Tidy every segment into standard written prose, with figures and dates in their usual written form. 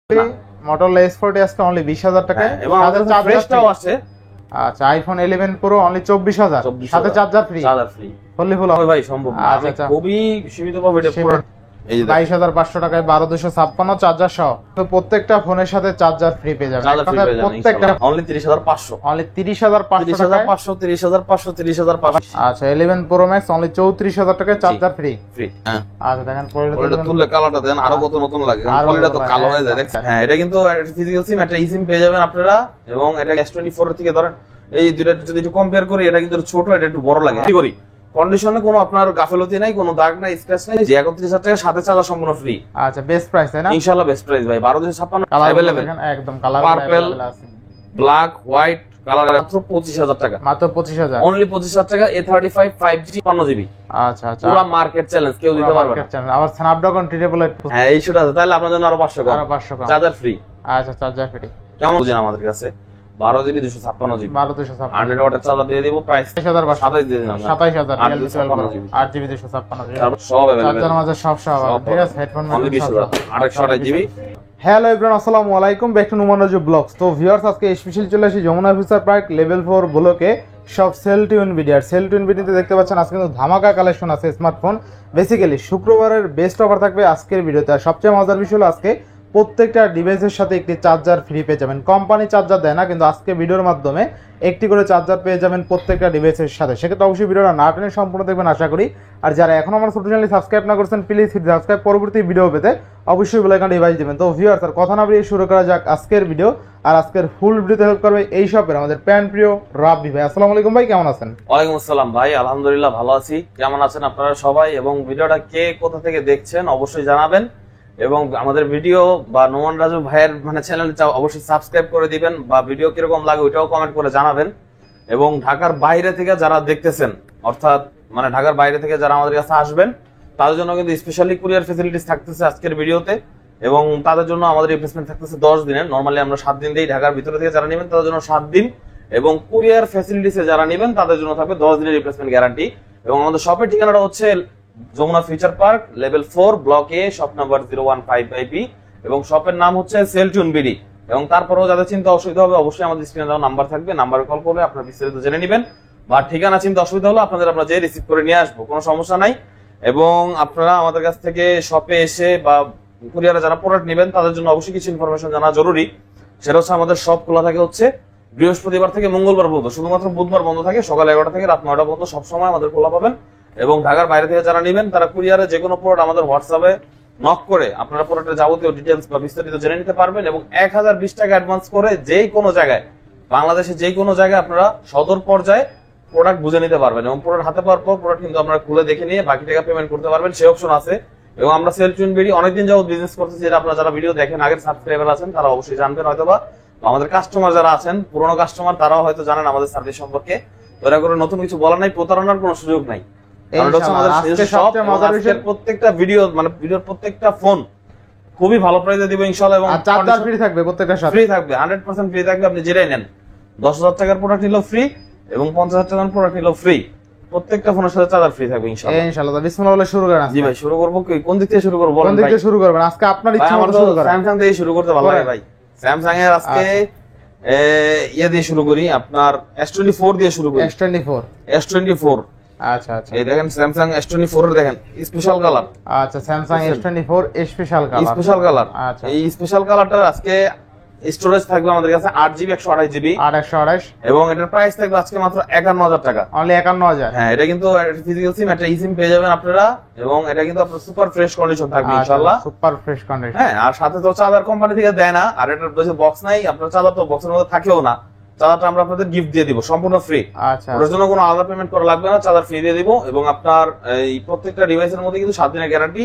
Motorola S40 আজকে only 20,000 টাকায় এবং আমাদের চার্জারটাও আছে। আচ্ছা iPhone 11 Pro only 24,000 সাথে চার্জার ফ্রি ফুললি ফুল হবে ভাই সম্ভব না। আচ্ছা খুবই সীমিত পাবে এটা পুরো এই 22,500 টাকায় 12256 চার্জার সহ তো প্রত্যেকটা ফোনের সাথে চার্জার ফ্রি পেয়ে যাবেন প্রত্যেকটা only 30,500 only 30,500 টাকায় 30,500 আচ্ছা 11 Pro Max only 34,000 টাকায় চার্জার ফ্রি হ্যাঁ আচ্ছা দেখেন পরেরটা তুললে কালারটা দেন আরো কত নতুন লাগে পরেরটা তো কালো হয়ে যায় দেখছেন। হ্যাঁ এটা কিন্তু ফিজিক্যাল সিম একটা eSIM পেয়ে যাবেন আপনারা এবং এটা S24 থেকে ধরেন এই দুইটা যদি একটু কম্পেয়ার করি এটা কিন্তু ছোট এটা একটু বড় লাগে। কি করি কন্ডিশনে কোনো আপনার গাফেলতি নাই, কোনো দাগ নাই, স্ক্র্যাচ নাই, যে 31,000 টাকা সাথে চার্জার সম্পূর্ণ ফ্রি। আচ্ছা বেস্ট প্রাইস তাই না? ইনশাআল্লাহ বেস্ট প্রাইস ভাই। 12,256 अवेलेबल দেখেন একদম colour purple black white colour মাত্র 25,000 টাকা, মাত্র 25,000 অনলি 25,000 টাকা। A35 5G 55GB আচ্ছা আচ্ছা পুরো মার্কেট চ্যালেঞ্জ, কেউ দিতে পারবে না। আবার স্ন্যাপড্রাগন ট্রিপল 8 হ্যাঁ এই সেটা আছে, তাহলে আপনার জন্য আরো 500 কম, আরো 500 কম চার্জার ফ্রি। আচ্ছা চার্জার ফ্রি কেমন বুঝেন আমাদের কাছে 12GB 256GB 12,256 100 ওয়াটের চার্জার দিয়ে দেব, প্রাইস 27,500 দিয়ে দিলাম 27,000 8GB 256 সব अवेलेबल চার্জার মাঝে সব ঠিক আছে headphone only 228GB। Hello everyone আসসালামু আলাইকুম back to Numan Raju blogs. তো ভিউয়ার্স আজকে স্পেশাল চলে আসি যমুনা ফিউচার পার্ক লেভেল 4 ব্লকে সব সেল টু ইনভিডিয়ার দেখতে পাচ্ছেন আজকে কিন্তু ধামাকা কালেকশন আছে স্মার্টফোন। বেসিক্যালি শুক্রবারের বেস্ট অফার থাকবে আজকের ভিডিওতে। আর সবচেয়ে মজার বিষয় হলো আজকে প্রত্যেকটা ডিভাইসের সাথে একটি চার্জার ফ্রি পেয়ে যাবেন। কোম্পানি চার্জার দেয় না, কিন্তু আজকে ভিডিওর মাধ্যমে একটি করে চার্জার পেয়ে যাবেন প্রত্যেকটা ডিভাইসের সাথে। সেক্ষেত্রে অবশ্যই ভিডিওটা না টেনে সম্পূর্ণ দেখবেন আশা করি। আর যারা এখন আমার ছোট চ্যানেলটি সাবস্ক্রাইব না করছেন প্লিজ হিট সাবস্ক্রাইব, পরবর্তী ভিডিও পেতে অবশ্যই বেল আইকন ডিভাইস দিবেন। তো ভিউয়ার্স আর কথা না বাড়িয়ে শুরু করা যাক আজকের ভিডিও। আর আজকের ফুল ভিডিওতে হেল্প করবে এই শপের আমাদের প্যান প্রিয় রাব্বি ভাই। আসসালামু আলাইকুম ভাই, কেমন আছেন? ওয়ালাইকুম আসসালাম ভাই, আলহামদুলিল্লাহ ভালো আছি। কেমন আছেন আপনারা সবাই? এবং ভিডিওটা কে কোথা থেকে দেখছেন অবশ্যই জানাবেন এবং আমাদের ভিডিও বা নোমান রাজু ভাইয়ের মানে চ্যানেলটা অবশ্যই সাবস্ক্রাইব করে দিবেন বা ভিডিও কিরকম লাগে ওইটাও কমেন্ট করে জানাবেন। এবং ঢাকার বাইরে থেকে যারা দেখতেছেন অর্থাৎ মানে ঢাকার বাইরে থেকে যারা আমাদের কাছে আসবেন তাদের জন্য কিন্তু স্পেশালি কুরিয়ার ফ্যাসিলিটিস থাকতেছে আজকের ভিডিওতে। এবং তাদের জন্য আমাদের রিপ্লেসমেন্ট থাকতেছে 10 দিনের। নরমালি আমরা 7 দিন দিই। ঢাকার ভিতরে থেকে যারা নেবেন তাদের জন্য 7 দিন এবং কুরিয়ার ফ্যাসিলিটিসে যারা নেবেন তাদের জন্য থাকবে 10 দিনের রিপ্লেসমেন্ট গ্যারান্টি। এবং আমাদের শপের ঠিকানাটা হচ্ছে Jamuna future park level 4 block A shop number 015IP এবং শপের নাম হচ্ছে সেল টু ইনভিডি। এবং তারপরেও যাদের চিন্তা অসুবিধা হবে অবশ্যই আমাদের স্ক্রিনে দেওয়া নাম্বার থাকবে, নাম্বারে কল করলে আপনারা বিস্তারিত জেনে নেবেন। বা ঠিকানা চিন্তা অসুবিধা হলো আমরা যে রিসিভ করে নিয়ে আসবো, কোনো সমস্যা নাই। এবং আপনারা আমাদের কাছ থেকে শপে এসে বা কুরিয়ারে যারা প্রোডাক্ট নেবেন তাদের জন্য অবশ্যই কিছু ইনফরমেশন জানা জরুরি। সেটা হচ্ছে আমাদের শপ খোলা থাকে হচ্ছে বৃহস্পতিবার থেকে মঙ্গলবার পর্যন্ত, শুধুমাত্র বুধবার বন্ধ থাকে সকাল 11টা থেকে রাত 9টা পর্যন্ত সবসময় আমাদের খোলা পাবেন। এবং ঢাকার বাইরে থেকে যারা নেবেন তারা কুরিয়ারে যে কোনো প্রোডাক্ট আমাদের হোয়াটসঅ্যাপে নক করে আপনারা প্রোডাক্টের যাবতীয় ডিটেইলস বা বিস্তারিত জেনে নিতে পারবেন। এবং 1020 টাকা অ্যাডভান্স করে যেই কোনো জায়গায় বাংলাদেশে যেই কোনো জায়গায় আপনারা সদর পর্যায়ে প্রোডাক্ট বুঝে নিতে পারবেন এবং প্রোডাক্ট হাতে পাওয়ার পর প্রোডাক্ট কিন্তু আপনারা খুলে দেখে নিয়ে বাকি টাকা পেমেন্ট করতে পারবেন, সেই অপশন আছে। এবং আমরা সেল টু ইনভিডি অনেকদিন যাবত বিজনেস করতেছি, যেটা আপনারা যারা ভিডিও দেখেন আগের সাবস্ক্রাইবার আছেন তারা অবশ্যই জানবেন হয়তোবা। আমাদের কাস্টমার যারা আছেন পুরনো কাস্টমার তারাও হয়তো জানেন আমাদের সার্ভিস সম্পর্কে। দয়া করে নতুন কিছু বলার নাই, প্রতারণার কোনো সুযোগ নাই। প্রত্যেকটা ভিডিও মানে ভিডিওর প্রত্যেকটা ফোন খুবই ভালো প্রাইসে দিব ইনশাআল্লাহ। এবং চার্জার ফ্রি থাকবে, প্রত্যেকটা সাথে ফ্রি থাকবে, 100% ফ্রি থাকবে। আপনি যেটাই নেন 10,000 টাকার প্রোডাক্ট নিলেও ফ্রি এবং 50,000 টাকার প্রোডাক্ট নিলেও ফ্রি, প্রত্যেকটা ফোনের সাথে চার্জার ফ্রি থাকবে ইনশাআল্লাহ। ইনশাআল্লাহ বিসমিল্লাহ বলে শুরু করেন। জি ভাই শুরু করব, কোন দিক থেকে শুরু করব বলেন? কোন দিক থেকে শুরু করবেন? আজকে আপনার ইচ্ছা মতো শুরু করেন। স্যামসাং দিয়ে শুরু করতে ভালো লাগে ভাই। স্যামসাং এর আজকে ইয়ে দিয়ে শুরু করি, আপনার S24 দিয়ে শুরু করি। S24 আচ্ছা আচ্ছা এই দেখেন স্যামসাং S24 এর দেখেন স্পেশাল কালার। আচ্ছা স্যামসাং S24 স্পেশাল কালার। আচ্ছা এই স্পেশাল কালারটা আজকে স্টোরেজ থাকবে আমাদের কাছে 8GB 128GB 828 এবং এটার প্রাইস থাকবে আজকে মাত্র 51,000 টাকা, অনলি 51,000। হ্যাঁ এটা কিন্তু ফিজিক্যাল সিম একটা eSIM পেয়ে যাবেন আপনারা এবং এটা কিন্তু আপনার সুপার ফ্রেশ কন্ডিশন থাকবে ইনশাআল্লাহ। সুপার ফ্রেশ কন্ডিশন, হ্যাঁ। আর সাথে তো চার্জার কোম্পানি থেকে দেয় না, আর এটার বেশি বক্স নাই, আপনার চার্জার তো বক্সের মধ্যে থাকেও না। চার্জারটা আমরা আপনাদের গিফট দিয়ে দিব সম্পূর্ণ ফ্রি। আচ্ছা ওটার জন্য কোনো আলাদা পেমেন্ট করা লাগবে না, চার্জার ফ্রি দিয়ে দিব। এবং আপনার এই প্রত্যেকটা ডিভাইসের মধ্যে কিন্তু 7 দিনের গ্যারান্টি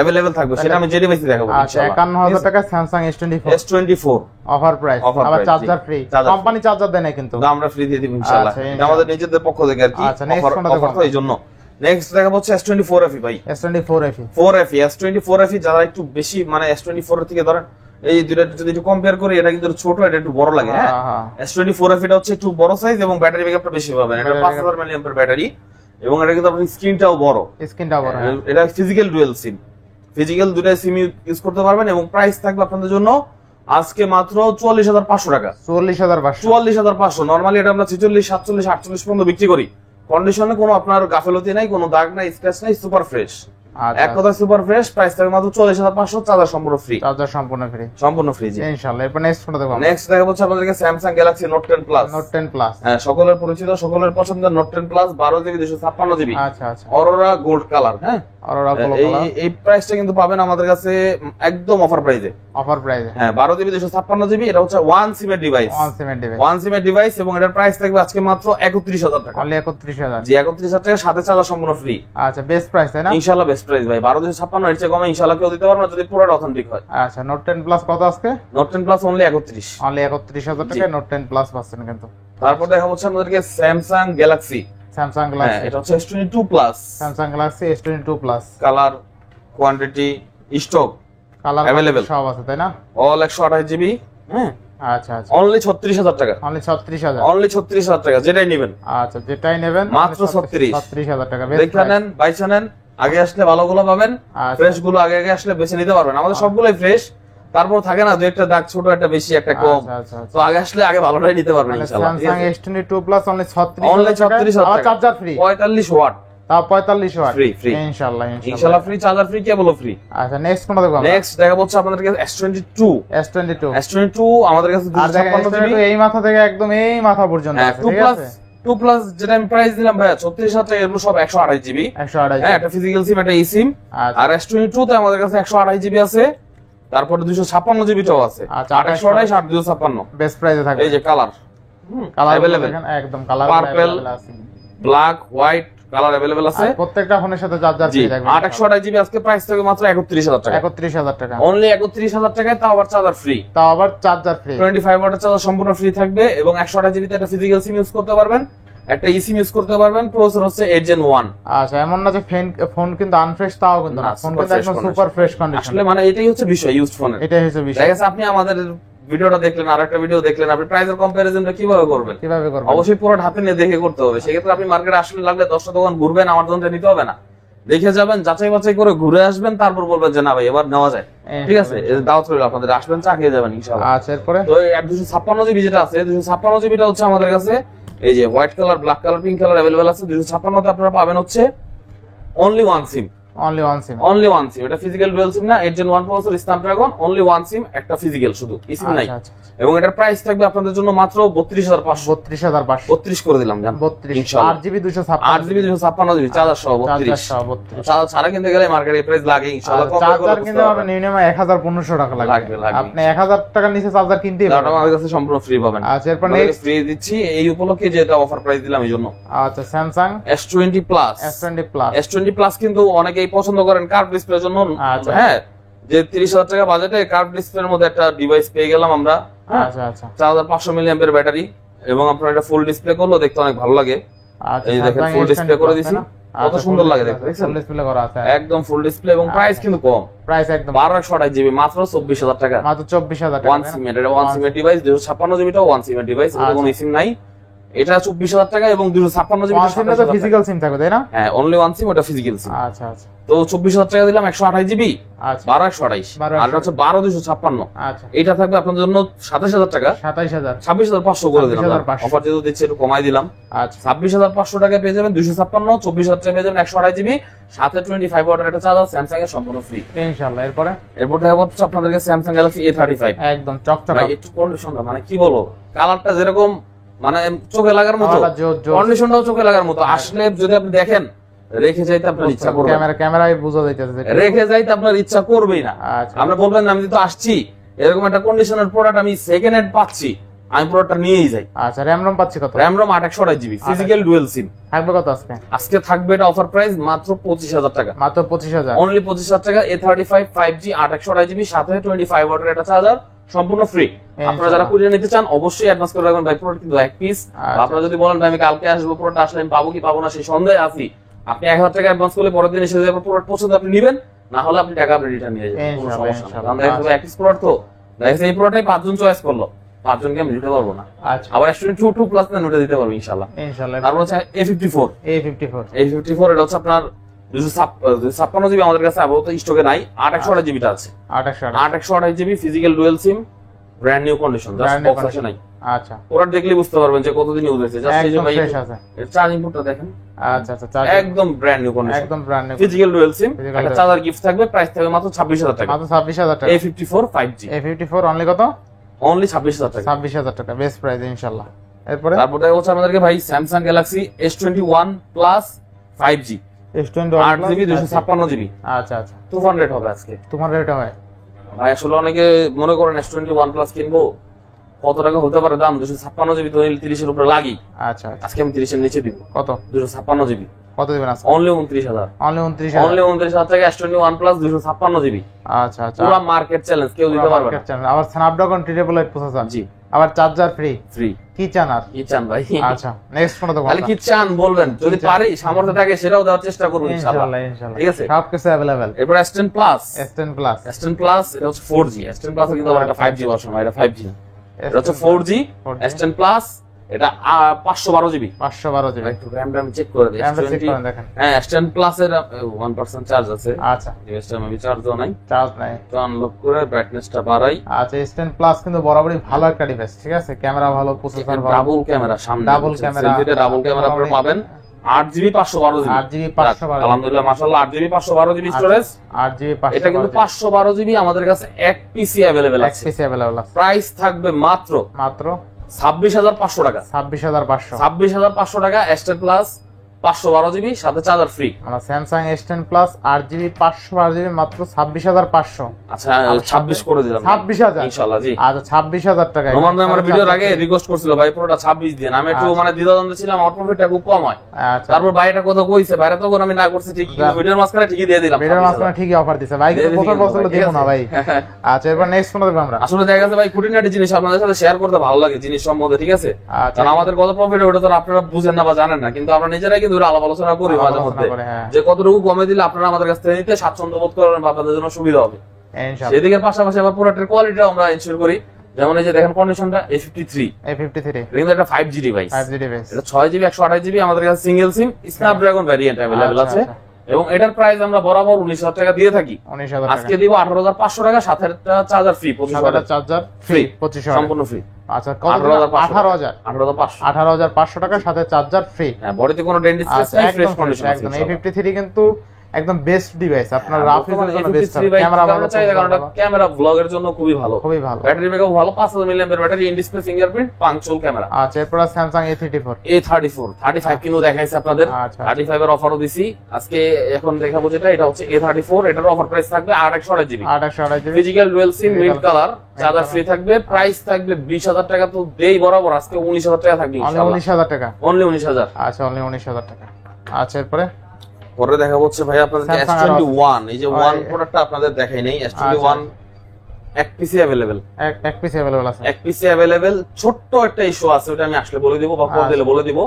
अवेलेबल থাকবে, সেটা আমি যে ডিভাইসে দেখাবো ইনশাআল্লাহ। 51,000 টাকা স্যামসাং S24 অফার প্রাইস, আবার চার্জার ফ্রি। কোম্পানি চার্জার দেয় না কিন্তু আমরা ফ্রি দিয়ে দিব ইনশাআল্লাহ, এটা আমাদের নিজেদের পক্ষ থেকে আর কি অফার তো এইজন্য। নেক্সট দেখাবো হচ্ছে S24FE ভাই। S24FE যারা একটু বেশি মানে S24 এর থেকে ধরেন এই দুইটা যদি একটু কম্পেয়ার করি এটা কিন্তু ছোট, এটা একটু বড় লাগে। হ্যাঁ S24FE টা হচ্ছে একটু বড় সাইজ এবং ব্যাটারি ব্যাকআপটা বেশি পাবেন। এটা 5000 mAh ব্যাটারি এবং এটা কিন্তু আপনার স্ক্রিনটাও বড়। এটা ফিজিক্যাল ডুয়াল সিম, ফিজিক্যাল দুটো সিম ইউজ করতে পারবেন। এবং প্রাইস থাকবে আপনাদের জন্য আজকে মাত্র 44,500 টাকা। 44,500। 44,500। নরমালি এটা আমরা 46, 47, 48 পর্যন্ত বিক্রি করি। কন্ডিশনে কোনো আপনার গাফেলতি নাই, কোনো দাগ নাই, স্ক্র্যাচ নাই, সুপার ফ্রেশ। এক কথা সুপার ফ্রেশ। প্রাইস থাকবে মাত্র 44,500। চার্জার সম্পূর্ণ ফ্রি। চার্জার সম্পূর্ণ ফ্রি। সম্পূর্ণ ফ্রি জি ইনশাআল্লাহ। এরপর নেক্সট ফোন দেখব। নেক্সট দেখা হচ্ছে আপনাদেরকে Samsung Galaxy note 10 plus. Note 10 plus. হ্যাঁ, সকলের পরিচিত, সকলের পছন্দের নোট 10 প্লাস 12GB 256GB। আচ্ছা আচ্ছা। Aurora gold colour. হ্যাঁ, অরোরা গোল্ড কালার। এই প্রাইসটা কিন্তু পাবেন আমাদের কাছে একদম অফার প্রাইসে। অফার প্রাইসে। হ্যাঁ, 12GB 256GB। এটা হচ্ছে 1 সিম এর ডিভাইস। 1 সিম এর ডিভাইস। 1 সিম এর ডিভাইস এবং এটার প্রাইস থাকবে আজকে মাত্র 31,000 টাকা। অনলি 31,000। জি, 31,000 টাকা, সাথে চার্জার সম্পূর্ণ ফ্রি। আচ্ছা, বেস্ট প্রাইস তাই না? ইনশাআল্লাহ বেস্ট প্রাইস ভাই। 12,256 এর চেয়ে কমে ইনশাআল্লাহ কেউ দিতে পারবে না যদি পুরোটা অথেন্টিক হয়। আচ্ছা, নোট 10 প্লাস কত আজকে? Note 10 plus only 31। অনলি 31,000 টাকায় নোট 10 প্লাস পাচ্ছেন কিন্তু। তারপর দেখা হচ্ছে আমাদেরকে স্যামসাং গ্যালাক্সি। Samsung Galaxy. এটা হচ্ছে S22 plus. Samsung Galaxy S22 plus. Colour, quantity, stock, colour available সব আছে তাই না? All 128GB। হ্যাঁ, আচ্ছা আচ্ছা। অনলি 36,000 টাকা। অনলি 36,000। অনলি 36,000 টাকা, যেটাই নেবেন। আচ্ছা, যেটাই নেবেন মাত্র 36,000 টাকা। দেখে নেন, বাইচা নেন। আগে আসলে ভালোগুলো পাবেন, ফ্রেশ গুলো আগে আগে আসলে বেছে নিতে পারবেন। আমাদের সবগুলোই ফ্রেশ। তারপর থাকে না, দুই একটা দাগ, ছোট একটা বেশি, একটা কম। তো আগে আসলে আগে ভালোটাই নিতে পারবেন ইনশাআল্লাহ। স্যামসাং S22 প্লাস অনলি 36,000 টাকা। Charger free. 45 ওয়াট। তাও 45 ওয়াট। ফ্রি ফ্রি ইনশাআল্লাহ ইনশাআল্লাহ ফ্রি, চার্জার ফ্রি, কেবলও ফ্রি। আচ্ছা, নেক্সট কোনটা দেখব আমরা? নেক্সট দেখা হচ্ছে আপনাদেরকে S22। S22 আমাদের কাছে 256GB। এই মাথা থেকে একদম এই মাথা পর্যন্ত আছে, ঠিক আছে? 2 প্লাস যেটা আমি প্রাইস দিলাম ভাইয়া 36,000 টাকা, এগুলো সব 128GB। 128। হ্যাঁ, একটা ফিজিক্যাল সিম, একটা eSIM। আর S22 তে আমাদের কাছে 128GB আছে, তারপরে 256GB টাও আছে। আচ্ছা, 128 আর 256 বেস্ট প্রাইসে থাকবে। এই যে কালার, কালার अवेलेबल দেখেন, একদম colour purple, black, white colour available আছে। প্রত্যেকটা ফোনের সাথে চার্জার ফ্রি থাকবে। 128GB আজকে প্রাইস থাকবে মাত্র 31,000 টাকা। 31,000 টাকা। অনলি 31,000 টাকায়, তাও আবার চার্জার ফ্রি। তাও আবার চার্জার ফ্রি। 25 ওয়াটের চার্জার সম্পূর্ণ ফ্রি থাকবে এবং 128GB তে একটা ফিজিক্যাল সিম ইউজ করতে পারবেন, একটা eSIM ইউজ করতে পারবেন। প্রসেসর হচ্ছে 8 Gen 1। আচ্ছা, এমন না যে ফোন কিন্তু আনফ্রেশ, তাও কিন্তু না, ফোন কিন্তু একদম সুপার ফ্রেশ কন্ডিশন। আসলে মানে এটাই হচ্ছে বিষয় ইউজড ফোনের। এটাই হচ্ছে বিষয়। দেখা যাচ্ছে আপনি আমাদের ভিডিওটা দেখলেন, আরেকটা ভিডিও দেখলেন, আপনি প্রাইসের কম্পারিজনটা কিভাবে করবেন? কিভাবে করবেন? অবশ্যই পুরো হাতে নিয়ে দেখে করতে হবে। সেক্ষেত্রে আপনি মার্কেটে আসলে লাগলে 10টা দোকান ঘুরবেন, আমার দোকানটা নিতে হবে না। দেখে যাবেন, যাচাই বাছাই করে ঘুরে আসবেন, তারপর বলবেন যে না ভাই এবার নেওয়া যায়। ঠিক আছে, দাওয়াত রইল আপনাদের, আসবেন, চা খেয়ে যাবেন ইনশাআল্লাহ। আচ্ছা, এরপরে তো এই 256GB যেটা আছে, 256GB টা হচ্ছে আমাদের কাছে এই যে white colour, black colour, pink colour available আছে। 256 তে আপনারা পাবেন হচ্ছে অনলি 1 সিম। অনলি 1 সিম। অনলি 1 সিম। এটা ফিজিক্যাল ডুয়াল সিম না, 8 Gen 1 প্রসেসর, স্ন্যাপড্রাগন। অনলি 1 সিম, একটা ফিজিক্যাল শুধু, eSIM নাই। এবং এটার প্রাইস থাকবে আপনাদের জন্য মাত্র 32,500। 32,500। 32 করে দিলাম জান। 32 ইনশাআল্লাহ। 8GB 256। 8GB 256GB চার্জার সহ 32। চার্জার ছাড়া কিনতে গেলে মার্কেটে প্রাইস লাগে ইনশাআল্লাহ। চার্জার কিনতে হবে মিনিমাম 1,500 টাকা লাগবে। আপনি 1,000 টাকার নিচে চার্জার কিনতেই পারবেন। দামটা আমাদের কাছে সম্পূর্ণ ফ্রি পাবেন। আচ্ছা, এরপর নেক্সট ফ্রি দিচ্ছি এই উপলক্ষে, যেটা অফার প্রাইস দিলাম এই জন্য। আচ্ছা, Samsung S20 plus. S20 plus. S20 plus কিন্তু অনেকেই পছন্দ করেন কার্ভ ডিসপ্লের জন্য। আচ্ছা। হ্যাঁ, যে 30,000 টাকা বাজেটে কার্ভ ডিসপ্লের মধ্যে একটা ডিভাইস পেয়ে গেলাম আমরা। আচ্ছা আচ্ছা। 4500 mAh ব্যাটারি এবং আপনার এটা ফুল ডিসপ্লে করলো দেখতে অনেক ভালো লাগে। আচ্ছা, এই দেখেন ফুল ডিসপ্লে করে দিছি, কত সুন্দর লাগে দেখতে, দেখছেন? ফুল ডিসপ্লে করা আছে, একদম ফুল ডিসপ্লে এবং প্রাইস কিন্তু কম। প্রাইস একদম 1228GB মাত্র 24,000 টাকা। মাত্র 24,000 টাকা। 1 সিম, এটা 1 সিমের ডিভাইস। 256GB টাও 1 সিমের ডিভাইস, এটা কোনো সিম নাই। এটা 24,000 টাকা এবং 256GB তো ফিজিক্যাল সিম থাকবে তাই না? হ্যাঁ, অনলি 1 সিম, ওটা ফিজিক্যাল সিম। আচ্ছা আচ্ছা। তো 24,000 টাকা দিলাম, 128GB। আচ্ছা, 1228। আর এটা হচ্ছে 12256। আচ্ছা, এটা থাকবে আপনাদের জন্য 27,000 টাকা। 27,000। 26,500 করে দিলাম। 26,500 অফার যেহেতু দিচ্ছে একটু কমাই দিলাম। আচ্ছা, 26,500 টাকা পেয়ে যাবেন 256, 24,000 টাকা পেয়ে যাবেন 128GB, সাথে 25 ওয়াটের একটা চার্জার, স্যামসাং এর সম্পূর্ণ ফ্রি ইনশাআল্লাহ। এরপর দেখা হচ্ছে আপনাদেরকে স্যামসাং গ্যালাক্সি A35। একদম চকচক, একটু কন্ডিশনটা মানে কি বলবো, কালারটা যেরকম মানে চোখে লাগার মতো, কন্ডিশনটাও চোখে লাগার মতো। আসলে যদি আপনি দেখেন, রেখে যাইতে আপনার ইচ্ছা করবে। ক্যামেরায় বোঝা যাইতেছে, রেখে যাইতে আপনার ইচ্ছা করবেই না। আচ্ছা, আমরা বলবেন আমি তো আসছি, এরকম একটা কন্ডিশনের প্রোডাক্ট আমি সেকেন্ড হ্যান্ড পাচ্ছি, আমি প্রোডাক্টটা নিয়েই যাই। আচ্ছা, RAM ROM পাচ্ছি কত? RAM ROM 828GB, physical dual SIM. থাকবে কত আজকে? আজকে থাকবে এটা অফার প্রাইস মাত্র 25,000 টাকা। মাত্র 25,000। অনলি 25,000 টাকা। A35 5G 828GB, সাথে 25 ওয়াটের একটা চার্জার, সম্পূর্ণ ফ্রি। আপনারা যারা কুরিয়ার নিতে চান অবশ্যই অ্যাডভান্স করে রাখবেন ভাই, প্রোডাক্ট কিন্তু এক পিস। আপনারা যদি বলেন ভাই আমি কালকে আসবো, প্রোডাক্ট আসলে আমি পাবো কি পাবো না সেই সন্দেহে আছি, আপনি 1000 টাকা অ্যাডভান্স করলে পরের দিন এসে যাবে, প্রোডাক্ট পছন্দ আপনি নেবেন, না হলে আপনি টাকা আপনি রিটার্ন নিয়ে যাবেন, কোনো সমস্যা নেই। কারণ দেখেন এক পিস প্রোডাক্ট তো দেখেন, এই প্রোডাক্টই 5 জন চয়েস করলো, 5 জনকে আমি দিতে পারবো না। আচ্ছা, আবার S22 প্লাস না নোটে দিতে পারবো ইনশাআল্লাহ। তারপর হচ্ছে A54। এটা হচ্ছে আপনার 256GB আমাদের কাছে আপাতত স্টকে নাই, 828GB টা আছে। 828GB physical dual SIM, brand new condition, just Brand new box আসে condition। নাই। আচ্ছা, ওরা দেখলে বুঝতে পারবেন যে কতদিন ইউজ হয়েছে। জাস্ট এই যে একদম ভাই ফ্রেশ আছে। এর চার্জিং পোর্টটা দেখেন, আচ্ছা আচ্ছা, চার্জ একদম ব্র্যান্ড নিউ কন্ডিশন, একদম ব্র্যান্ড নিউ, ফিজিক্যাল ডুয়াল সিম, Physical একটা dual চার্জার গিফট থাকবে, প্রাইস থাকবে মাত্র 26000 টাকা। মাত্র 26000 টাকা। A54 5G A54 অনলি কত? অনলি 26000 টাকা। 26000 টাকা, বেস্ট প্রাইস ইনশাআল্লাহ। এরপরে তারপর দেখা হচ্ছে আমাদেরকে ভাই Samsung Galaxy S21 plus 5G S21 8GB 256GB আচ্ছা আচ্ছা, 200 হবে আজকে। তোমার রেট হয় ভাই আসলে অনেকে মনে করেন S21 প্লাস কিনবো, কত টাকা হতে পারে দাম? 256GB তো 30 এর উপরে লাগি। আচ্ছা আচ্ছা, আজকে আমি 30 এর নিচে দিব। কত 256GB কত দিবেন আজকে? অনলি 29000। অনলি 29000। অনলি 29000 টাকা S21 প্লাস 256GB, আচ্ছা আচ্ছা, পুরো মার্কেট চ্যালেঞ্জ, কেউ দিতে পারবে না। আবার স্ন্যাপড্রাগন 888 প্রসেসর, জি, আবার চার্জার ফ্রি, ফ্রি। কি চান আর? কি চান ভাই? আচ্ছা, নেক্সট কোন দোকান? তাহলে কি চান বলবেন, যদি পারি সামর্থ্য থাকে সেটাও দেওয়ার চেষ্টা করব ইনশাআল্লাহ। ইনশাআল্লাহ ইনশাআল্লাহ, ঠিক আছে, সব কিছু अवेलेबल। এরপর S10 plus, S10 plus, S10 plus এটা হচ্ছে 4G, S10 প্লাস কিন্তু আবার একটা 5G ভার্সন, এটা 5G না, এটা হচ্ছে 4G। S10 প্লাস এটা 512GB, 512 একটু RAM চেক করে দিই। RAM চেক করেন দেখেন। হ্যাঁ, S10 প্লাস এর 1% চার্জ আছে। আচ্ছা, জিনিসটা আমি চার্জও নাই, চার্জ নাই। তো আনলক করে ব্রাইটনেসটা বাড়াই। আচ্ছা, S10 প্লাস কিন্তু বরাবরই ভালো একটা ডিভাইস, ঠিক আছে, ক্যামেরা ভালো, প্রসেসর ভালো, ডাবল ক্যামেরা সামনে, ডাবল ক্যামেরা, সেলফিতে ডাবল ক্যামেরা আপনারা পাবেন। 8GB 512GB, 8GB 512, আলহামদুলিল্লাহ মাশাআল্লাহ, 8GB 512GB স্টোরেজ। 8GB এটা কিন্তু 512GB আমাদের কাছে এক পিসি अवेलेबल আছে। XPC अवेलेबल আছে। প্রাইস থাকবে মাত্র মাত্র 26500 টাকা। 26500। 26500 টাকা S10 প্লাস 512GB সাথে চার্জার ফ্রি। মানে Samsung S10 plus 8GB 512GB মাত্র 26500। আচ্ছা 26 করে দিলাম 26000 ইনশাআল্লাহ। জি, আচ্ছা, 26000 টাকা। রোমান ভাই আমার ভিডিওর আগে রিকোয়েস্ট করছিল ভাই পুরোটা 26 দিন, আমি একটু মানে দ্বিধাদ্বন্দ্বে ছিলাম, আমার প্রফিটটা খুব কম হয়। আচ্ছা, তারপর ভাইটা কথা কইছে, ভাইরা তখন আমি না করছি ঠিক, ভিডিওর মাঝখানে ঠিকই দিয়ে দিলাম। ভিডিওর মাঝখানে ঠিকই অফার দিছে ভাই, কিন্তু প্রথম বছর দেব না ভাই। আচ্ছা, এরপর নেক্সট কোন দেব আমরা? আসলে দেখা গেছে ভাই খুঁটিনাটি জিনিস আপনাদের সাথে শেয়ার করতে ভালো লাগে, জিনিস সম্বন্ধে, ঠিক আছে। আচ্ছা, কারণ আমাদের কত প্রফিট ওটা তো আপনারা বুঝেন না বা জানেন না, কিন্তু আমরা নিজেরাই কিন্তু আলাপ আলোচনা করি মাঝে মধ্যে, হ্যাঁ। যে কতটুকু কমে দিলে আপনারা আমাদের কাছ থেকে নিতে স্বাচ্ছন্দ্য বোধ করবেন বা আপনাদের জন্য সুবিধা হবে। ইনশাআল্লাহ। সেদিকের পাশাপাশি আবার প্রোডাক্টের কোয়ালিটিও আমরা এনশিওর করি। যেমন এই যে দেখেন কন্ডিশনটা A53, A53 এটা কিন্তু একটা 5G ডিভাইস, 5G ডিভাইস, এটা 6GB 128GB আমাদের কাছে সিঙ্গেল সিম স্ন্যাপড্রাগন ভ্যারিয়েন্ট अवेलेबल আছে। এবং এটার প্রাইস আমরা বরাবর 19000 টাকা দিয়ে থাকি। 19000 আজকে দিব 18500 টাকা, সাথে একটা চার্জার ফ্রি, 2500 চার্জার ফ্রি, 2500 সম্পূর্ণ ফ্রি। আচ্ছা, কত? 18500 18500 টাকা সাথে চার্জার ফ্রি। হ্যাঁ, বডিতে কোনো ডেন্ট স্পেস নাই, ফ্রেশ কন্ডিশন আছে। একদম A53 কিন্তু একদম বেস্ট ডিভাইস, আপনার রাফ ইউজের জন্য বেস্ট, ক্যামেরা ভালো চাইলে, কারণ ক্যামেরা ব্লগের জন্য খুবই ভালো, খুবই ভালো, ব্যাটারি ব্যাকআপ ভালো, 5000 milliampere battery, in display fingerprint, punctual camera. আচ্ছা, এরপর স্যামসাং A34, 35 কিন্তু দেখাইছে আপনাদের, আচ্ছা, 35 এর অফারও দিছি আজকে। এখন দেখাবো যেটা, এটা হচ্ছে A34, এটার অফার প্রাইস থাকবে 8128GB, 8128GB, ফিজিক্যাল ডুয়াল সিম, মিড কালার, চার্জার ফ্রি থাকবে, প্রাইস থাকবে 20000 টাকা, তো দেই বরাবর আজকে 19000 টাকা থাকবে ইনশাআল্লাহ। 19000 টাকা, অনলি 19000। আচ্ছা, অনলি 19000 টাকা। আচ্ছা, এরপরে পরে দেখা হচ্ছে ভাই আপনাদের S21, এই যে 1 প্রোডাক্টটা আপনাদের দেখাই নাই। S21 এক পিসি अवेलेबल, এক পিসি अवेलेबल আছে, এক পিসি अवेलेबल। ছোট্ট একটা ইস্যু আছে, ওটা আমি আসলে বলে দিব বা কল দিলে বলে দিব।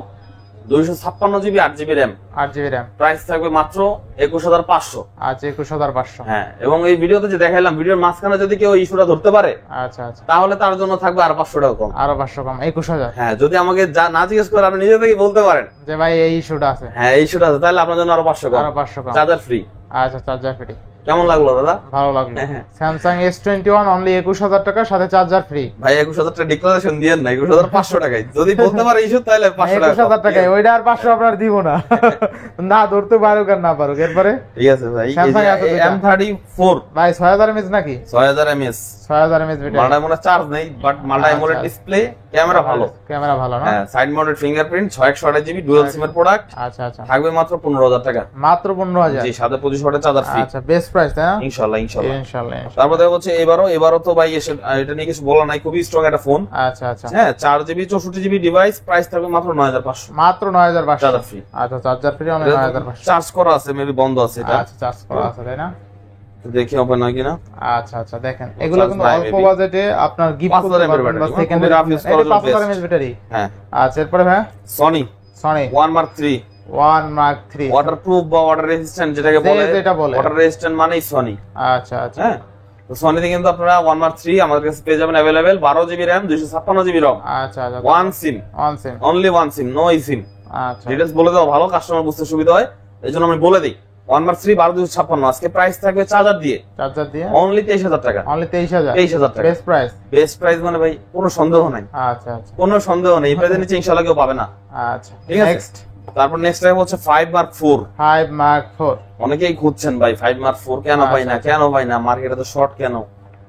256GB 8GB RAM, 8GB RAM, price থাকবে মাত্র 21500। আচ্ছা, 21500। হ্যাঁ, এবং এই ভিডিওতে যে দেখাইলাম, ভিডিওর মাঝখানে যদি কেউ ইস্যুটা ধরতে পারে, আচ্ছা আচ্ছা, তাহলে তার জন্য থাকবে আর 500 টাকা কম, আরো 500 কম, 21000। হ্যাঁ, যদি আমাকে না জিজ্ঞেস করে আপনি নিজে থেকেই বলতে পারেন যে ভাই এই ইস্যুটা আছে, হ্যাঁ এই ইস্যুটা আছে, তাহলে আপনার জন্য আরো 500 কম, আরো 500 কম, চার্জার ফ্রি। আচ্ছা, চার্জার ফ্রি। কেমন লাগলো দাদা? ভালো লাগলো। স্যামসাং S21 অনলি 21000 টাকা সাথে চার্জার ফ্রি। ভাই 21000 টাকা ডিক্লারেশন দিয়েন না, 21500 টাকায় যদি বলতে পারে ইস্যু, তাহলে 500 টাকা 21000 টাকায়, ওইটা আর 500 আপনার দিব না, না ধরতে পারুক আর না পারুক। এরপরে ঠিক আছে ভাই, Samsung M34 ভাই 6000 mAh নাকি? 6000 mAh, 6000 mAh battery, multi mode charge নেই, but multi mode display, camera ভালো, ক্যামেরা ভালো না? হ্যাঁ, side mounted fingerprint, 6128GB dual সিমের প্রোডাক্ট। আচ্ছা আচ্ছা, থাকবে মাত্র 15000 টাকা, মাত্র 15000। জি, সাথে 25 ওয়াটের চার্জার ফ্রি। আচ্ছা, বেস্ট প্রাইস তাই না? ইনশাআল্লাহ ইনশাআল্লাহ। তারপর দেখা হচ্ছে এবারও তো ভাই এটা নিয়ে কিছু বলা নাই, খুবই স্ট্রং একটা ফোন। আচ্ছা আচ্ছা, হ্যাঁ, 4GB 64GB ডিভাইস, প্রাইস থাকবে মাত্র 9500, মাত্র 9500, চার্জার ফ্রি। আচ্ছা, চার্জার ফ্রি অনলি 9500। চার্জ করা আছে, মেবি বন্ধ আছে এটা, আচ্ছা, চার্জ করা আছে তাই না? দেখি ওপেন হয় কিনা। আচ্ছা আচ্ছা, দেখেন এগুলো কিন্তু অল্প বাজেটে আপনার গিফট করতে পারবেন বা সেকেন্ডারি রাফ ইউজ করার জন্য 5000 mAh ব্যাটারি। হ্যাঁ, আচ্ছা, এরপরে ভাই সনি সনি 1 Mark 3 3 ওয়াটারপ্রুফ বা ওয়াটার রেজিস্ট্যান্ট যেটাকে বলে, যেটা বলে ওয়াটার রেজিস্ট্যান্ট মানেই সনি। আচ্ছা আচ্ছা, হ্যাঁ, তো সনিতে কিন্তু আপনারা 1 Mark 3 আমাদের কাছে পেয়ে যাবেন available, 12GB RAM 256GB ROM, আচ্ছা আচ্ছা, one SIM, one SIM, only one SIM, no SIM. আচ্ছা, ডিটেইলস বলে দাও ভালো, কাস্টমার বুঝতে সুবিধা হয়, এইজন্য আমি বলে দিই। 1 মার্ক ফ্রি 12256 আজকে প্রাইস থাকবে চার্জার দিয়ে অনলি 23000 টাকা। অনলি 23000 টাকা বেস্ট প্রাইস মানে ভাই কোনো সন্দেহ নাই। আচ্ছা আচ্ছা, কোনো সন্দেহ নেই, এই প্রাইসের নিচে ইনশাআল্লাহ কেউ পাবে না। আচ্ছা ঠিক আছে, নেক্সট তারপর নেক্সট টাইম হচ্ছে 5 মার্ক 4। অনেকেই খুঁজছেন ভাই 5 মার্ক 4 কেন পাই না, কেন পাই না, মার্কেটে তো শর্ট কেন?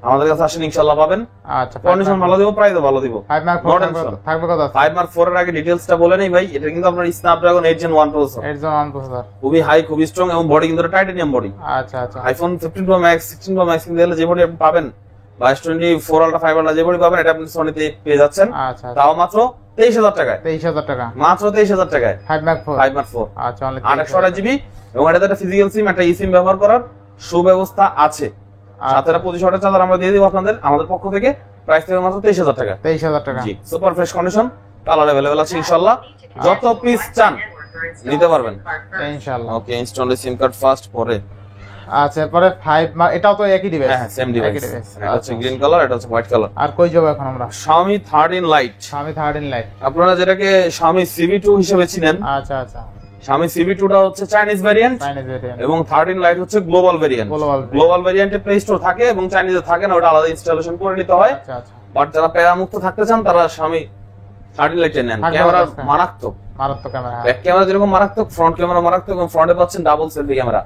আমাদের কাছে আসেন ইনশাআল্লাহ পাবেন। আচ্ছা, কন্ডিশন ভালো দিব, প্রাইসও ভালো দিব। 5 মার্ক 4 থাকবে কত? 5 মার্ক 4 এর আগে ডিটেইলসটা বলে নেই ভাই। এটা কিন্তু আপনার স্ন্যাপড্রাগন 8 Gen 1 প্রসেসর, খুবই হাই, খুবই স্ট্রং এবং বডি কিন্তু টাইটানিয়াম বডি। আচ্ছা আচ্ছা, iPhone 15 Pro Max 16 Pro Max কিন্তু যে বডি আপনি পাবেন বা S24 Ultra 5 Ultra যে বডি পাবেন এটা আপনি সোনিতে পেয়ে যাচ্ছেন। আচ্ছা, তাও মাত্র 23000 টাকায়। 23000 টাকা মাত্র 23000 টাকায় 5 মার্ক 4। আচ্ছা, অনলি 828GB এবং এটাতে একটা ফিজিক্যাল সিম, একটা eSIM ব্যবহার করার সুব্যবস্থা আছে। সাথে একটা 25 ওয়াটের চার্জার আমরা দিয়ে দিব আপনাদের আমাদের পক্ষ থেকে। প্রাইস থেকে মাত্র 23000 টাকা। 23000 টাকা। জি, super fresh condition, colour available আছে ইনশাআল্লাহ। যত পিস চান নিতে পারবেন ইনশাআল্লাহ। Okay, install SIM card first পরে। আচ্ছা, পরে 5 এটাও তো একই ডিভাইস? হ্যাঁ, সেম ডিভাইস। এটা হচ্ছে গ্রিন কালার, এটা হচ্ছে হোয়াইট কালার। আর কই যাব এখন আমরা? Xiaomi 13 Lite। আপনারা যেটাকে Xiaomi CV2 হিসেবে চিনেন। আচ্ছা আচ্ছা, Xiaomi CV2 টা হচ্ছে চাইনিজ ভেরিয়েন্ট এবং 13 Lite হচ্ছে গ্লোবাল ভেরিয়েন্ট। গ্লোবাল ভেরিয়েন্টে প্লে স্টোর থাকে এবং চাইনিজে থাকে না, ওটা আলাদা ইনস্টলেশন করে নিতে হয়। আচ্ছা আচ্ছা, বাট যারা প্যারামুক্ত থাকতে চান তারা Xiaomi 13 Lite নেন। ক্যামেরা মারাত্মক ক্যামেরা, ব্যাক ক্যামেরা যেরকম মারাত্মক, ফ্রন্ট ক্যামেরা মারাত্মক এবং ফ্রন্টে পাচ্ছেন ডাবল সেলফি ক্যামেরা।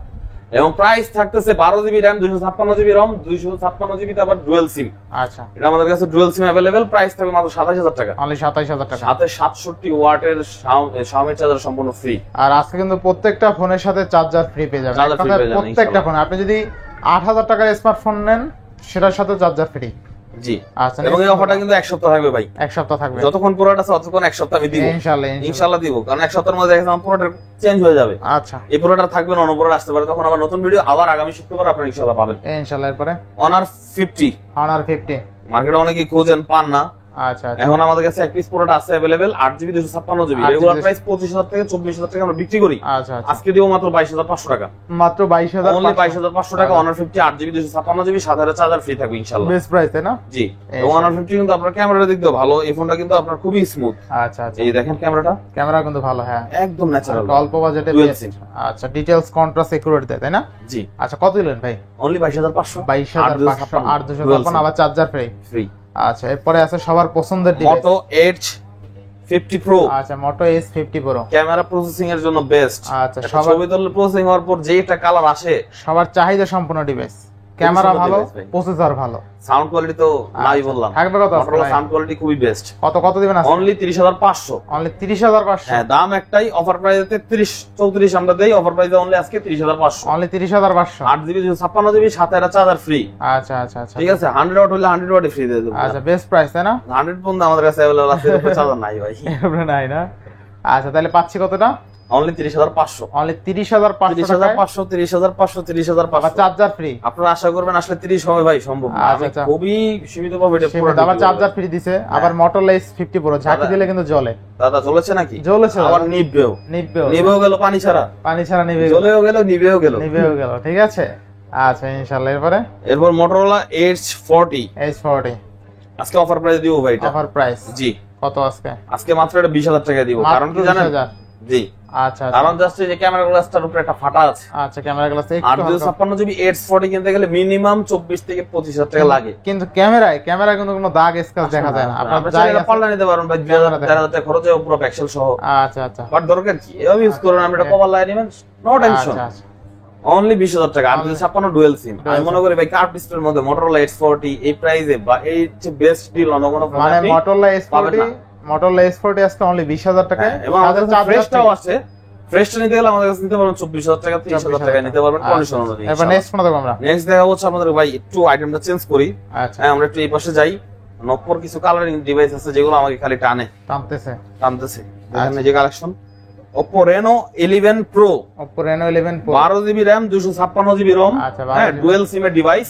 এবং প্রাইস থাকতেছে 12GB RAM 256GB ROM 256GB আবার ডুয়াল সিম। আচ্ছা, এটা আমাদের কাছে ডুয়াল সিম अवेलेबल। প্রাইস থাকবে মাত্র 27000 টাকা। অনলি 27000 টাকা। সাথে 67 ওয়াটের Xiaomi চার্জার সম্পূর্ণ ফ্রি। আর আজকে কিন্তু প্রত্যেকটা ফোনের সাথে চার্জার ফ্রি পেয়ে যাবেন। প্রত্যেকটা ফোনে আপনি যদি 8000 টাকার স্মার্টফোন নেন সেটার সাথে চার্জার ফ্রি। জি, আচ্ছা, এবং এই অফারটা কিন্তু 1 সপ্তাহ থাকবে ভাই। 1 সপ্তাহ থাকবে, যতক্ষণ প্রোডাক্ট আছে ততক্ষণ 1 সপ্তাহ আমি দিব ইনশাআল্লাহ দিব। কারণ 1 সপ্তাহের মধ্যে দেখেন প্রোডাক্ট চেঞ্জ হয়ে যাবে। আচ্ছা, এই প্রোডাক্ট থাকবে না, অন্য প্রোডাক্ট আসতে পারে, তখন আবার নতুন ভিডিও আবার আগামী শুক্রবার আপনারা ইনশাআল্লাহ পাবেন ইনশাআল্লাহ। এরপরে Honor 50 মার্কেটে অনেকেই খোঁজেন, পান না। আচ্ছা, এখন আমাদের কাছে এক পিস প্রোডাক্ট আছে available 8GB 256GB। Regular price 25000 থেকে 24000 টাকা আমরা বিক্রি করি। আচ্ছা, আজকে দিব মাত্র 22500 টাকা। মাত্র 22000, অনলি 22500 টাকা। Honor 50 8GB 256GB সাথে চার্জার ফ্রি থাকবে ইনশাআল্লাহ। বেস্ট প্রাইস তাই না? জি, এবং Honor 50 কিন্তু আপনার ক্যামেরাটা দেখতে ভালো। এই ফোনটা কিন্তু আপনার খুবই স্মুথ। আচ্ছা আচ্ছা, এই দেখেন ক্যামেরা কিন্তু ভালো। হ্যাঁ, একদম ন্যাচারাল, অল্প বাজেটে। আচ্ছা, ডিটেইলস কন্ট্রাস্ট একুরেট দেয় তাই না? জি। আচ্ছা, কত দিলেন ভাই? অনলি 22500 25256 আবার চার্জার ফ্রি। আচ্ছা, এরপরে আছে সবার পছন্দের ডিভাইস Moto H50 Pro। আচ্ছা, Moto H50 Pro camera processing এর জন্য বেস্ট। আচ্ছা, ছবি তুললে প্রসেসিং হওয়ার পর যে একটা কালার আসে, সবার চাহিদা সম্পূর্ণ ডিভাইস। ক্যামেরা ভালো, প্রসেসর ভালো, সাউন্ড কোয়ালিটি তো নাই বললাম। থাকবে কত? Motorola সাউন্ড কোয়ালিটি খুবই বেস্ট। কত দিবেন? অনলি 30500। অনলি 30500। হ্যাঁ, দাম একটাই, অফার প্রাইসে 33 আমরা দেই। অফার প্রাইসে অনলি আজকে 30500। অনলি 30500। 8GB 256GB সাথে একটা চার্জার ফ্রি। আচ্ছা আচ্ছা আচ্ছা, ঠিক আছে, 100 ওয়াট হলে 100 ওয়াটে ফ্রি দিয়ে দেব। আচ্ছা, বেস্ট প্রাইস তাই না? 100 পর্যন্ত আমাদের কাছে अवेलेबल আছে, চার্জার নাই ভাই। এরপরে নাই না? আচ্ছা, তাহলে পাচ্ছি কতটা? অনলি 30500। Only 30500 30500 charger free. আপনারা আশা করবেন আসলে 30 হবে ভাই, সম্ভব না। আচ্ছা, খুবই সীমিত প্রফিটে পুরো আবার চার্জার ফ্রি দিছে। আবার Motorola S50 Pro ঝাঁকি দিলে কিন্তু জ্বলে। দাদা জ্বলেছে নাকি? জ্বলেছে, আবার নিবেও গেল পানি ছাড়া নিবে, জ্বলেও গেল নিবেও গেল। ঠিক আছে, আচ্ছা ইনশাআল্লাহ। এরপর Motorola H40 আজকে অফার প্রাইস দিব ভাই। এটা অফার প্রাইস? জি। কত আজকে মাত্র এটা 20000 টাকা দিব। কারণ কি জানেন? জি, আচ্ছা, কারণ জাস্ট এই যে ক্যামেরা গ্লাসটার উপরে একটা ফাটা আছে। আচ্ছা, ক্যামেরা গ্লাস একটু 856GB H40 কিনতে গেলে মিনিমাম 24 থেকে 25000 টাকা লাগে। কিন্তু ক্যামেরা কিন্তু কোনো দাগ স্ক্র্যাচ দেখা যায় না। আপনারা চাইলে পাল্লা নিতে পারেন ভাই, 2000 টাকা খরচ হবে পুরো পিক্সেল সহ। আচ্ছা আচ্ছা, বাট দরকার কি, এভাবে ইউজ করুন। আমরা এটা কভার লাগিয়ে নেবেন, নো টেনশন। অনলি 20000 টাকা। 856 ডুয়াল সিম। আমি মনে করি ভাই কার্ভ ডিসপ্লের মধ্যে Motorola H40 এই প্রাইসে বা এই হচ্ছে বেস্ট ডিল অন্য কোনো ফোন মানে Motorola S40 আজকে অনলি 20000 টাকা। এবং আমাদের ফ্রেশটাও আছে। ফ্রেশটা নিতে গেলে আমাদের কাছে নিতে পারবেন 24000 টাকা 30000 টাকা নিতে পারবেন কন্ডিশন অনুযায়ী। এবার নেক্সট ফোন দেখব আমরা। নেক্সট দেখা হচ্ছে আমাদের ভাই একটু আইটেমটা চেঞ্জ করি। আচ্ছা, আমরা একটু এই পাশে যাই। Oppo কিছু কালারিং ডিভাইস আছে যেগুলো আমাকে খালি টানতেছে। দেখেন এই যে collection Oppo Reno 11 Pro 12GB RAM 256GB ROM। আচ্ছা, ডুয়াল সিমের ডিভাইস,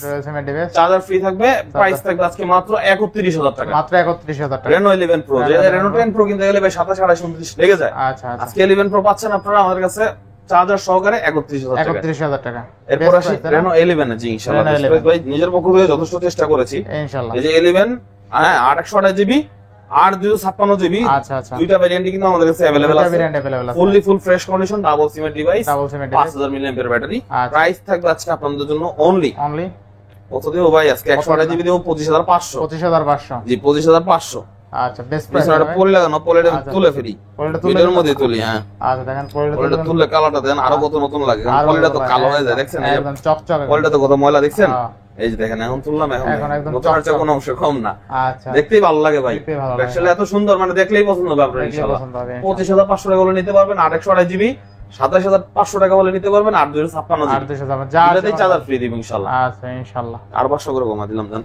চার্জার ফ্রি থাকবে। প্রাইস থাকবে আজকে মাত্র 31000 টাকা। মাত্র 31000 টাকা। Reno 11 Pro Reno 10 Pro কিনতে গেলে ভাই 27.29 লেগে যায়। আচ্ছা, আজকে 11 Pro পাচ্ছেন আপনারা আমাদের কাছে চার্জার সহকারে 31000 টাকা। এরপর আসি Reno 11 জি ইনশাআল্লাহ। ভাই নিজের পক্ষ থেকে যথেষ্ট চেষ্টা করেছি ইনশাআল্লাহ। এই যে 11 হ্যাঁ 828GB আর 256 জিবি। আচ্ছা আচ্ছা, দুইটা ভেরিয়েন্টই কিন্তু আমাদের কাছে अवेलेबल আছে, ভেরিয়েন্ট अवेलेबल আছে, fully full fresh condition, double সিমের ডিভাইস, ডাবল সিমের ডিভাইস, 5000 মিলিঅ্যাম্পিয়ার ব্যাটারি। আচ্ছা। প্রাইস থাকবে আজকে আপনাদের জন্য অনলি অনলি কত দিব ভাই আজকে? 128 জিবি দেব 25500। 25500। জি 25500। আচ্ছা বেস্ট প্রাইস। পিছনে পলি লাগানো, পলিটা তুলে ফেরি, পলিটা তুলে ভিডিওর মধ্যে তুলি। হ্যাঁ আচ্ছা দেখেন পলিটা তুললে কালারটা দেন আরো কত নতুন লাগে, কারণ পলিটা তো কালো হয়ে যায়, দেখছেন একদম চকচকে, পলিটা তো কত ময়লা দেখছেন। হ্যাঁ। এই যে দেখেন এখন তুললাম, এখন একদম নতুন আর কোনো অংশ কম না, আচ্ছা দেখতেই ভালো লাগে ভাই। দেখতেই ভালো লাগে। আসলে এত সুন্দর, মানে দেখলেই পছন্দ হবে আপনার ইনশাআল্লাহ। পছন্দ হবে। 25500 টাকা হলে নিতে পারবেন 828 জিবি, 27500 টাকা হলে নিতে পারবেন 8256 জিবি। 8256 যা আছে এটাতেই চার্জার ফ্রি দিব ইনশাআল্লাহ। আচ্ছা ইনশাআল্লাহ। আর 500 করে কমা দিলাম জান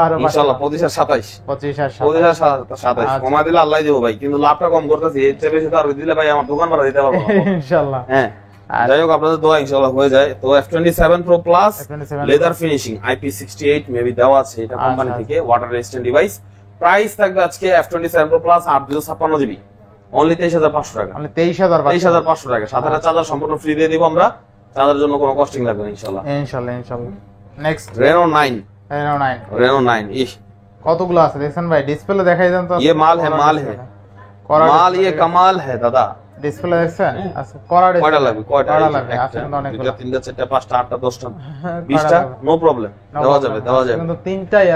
আর ইনশাআল্লাহ। 2527 25 27 কমা দিলে আল্লাহই দেব ভাই, কিন্তু লাভটা কম করতেছি, এর চেয়ে বেশি তো আর দিলে ভাই আমার দোকান ভাড়া দিতে পারবো না। ইনশাআল্লাহ। হ্যাঁ যাই হোক আপনাদের দোয়া ইনশাআল্লাহ হয়ে যায়। তো F27 Pro Plus F27 leather finishing IP68 maybe দেওয়া আছে এটা কোম্পানি আচ্ছা। থেকে, ওয়াটার রেজিস্ট্যান্ট ডিভাইস। প্রাইস থাকবে আজকে F27 Pro Plus 856 GB only 23500 টাকা। মানে 23500 23500 টাকা, সাথে একটা চার্জার সম্পূর্ণ ফ্রি দিয়ে দিব আমরা, চার্জার জন্য কোনো কস্টিং লাগবে না ইনশাআল্লাহ। ইনশাআল্লাহ ইনশাআল্লাহ। Next Reno 9। Reno 9 Reno 9 ইস কতগুলো আছে দেখছেন ভাই? ডিসপ্লে দেখাই দেন তো। ये माल है, माल है, माल ये कमाल है दादा। ডিসপ্লে দেখছেন? আচ্ছা করা ডিসপ্লে কয়টা লাগবে? কয়টা লাগবে? আছে কিন্তু অনেকগুলো। 2 3 4 5 8 10 20টা নো প্রবলেম, দেওয়া যাবে দেওয়া যাবে। কিন্তু তিনটাই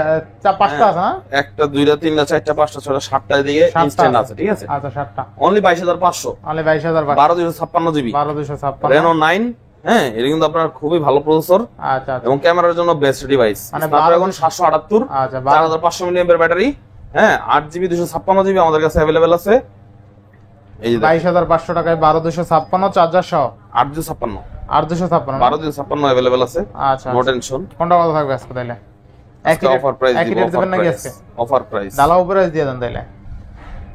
পাঁচটা আছে না? একটা দুইটা তিনটা চারটা পাঁচটা ছয়টা সাতটা দিকে ইনস্ট্যান্ট আছে, ঠিক আছে। আচ্ছা সাতটা অনলি 22500, অনলি 22000 12256 জিবি 12256। Reno 9। হ্যাঁ এটা কিন্তু আপনার খুবই ভালো প্রসেসর আচ্ছা আচ্ছা এবং ক্যামেরার জন্য বেস্ট ডিভাইস। মানে Snapdragon 778, আচ্ছা 4500 মিলিঅ্যাম্পিয়ার ব্যাটারি। হ্যাঁ 8 জিবি 256 জিবি আমাদের কাছে अवेलेबल আছে। এই যে 22500 টাকায় 12256 চার্জার সহ 856 8256 12256 अवेलेबल আছে, আচ্ছা নো টেনশন। কোনটা কত থাকবে আজকে তাইলে? অফার প্রাইস একই দিব, রেট দেবেন নাকি আজকে? অফার প্রাইস ডালা উপরে দিয়ে দেন তাইলে।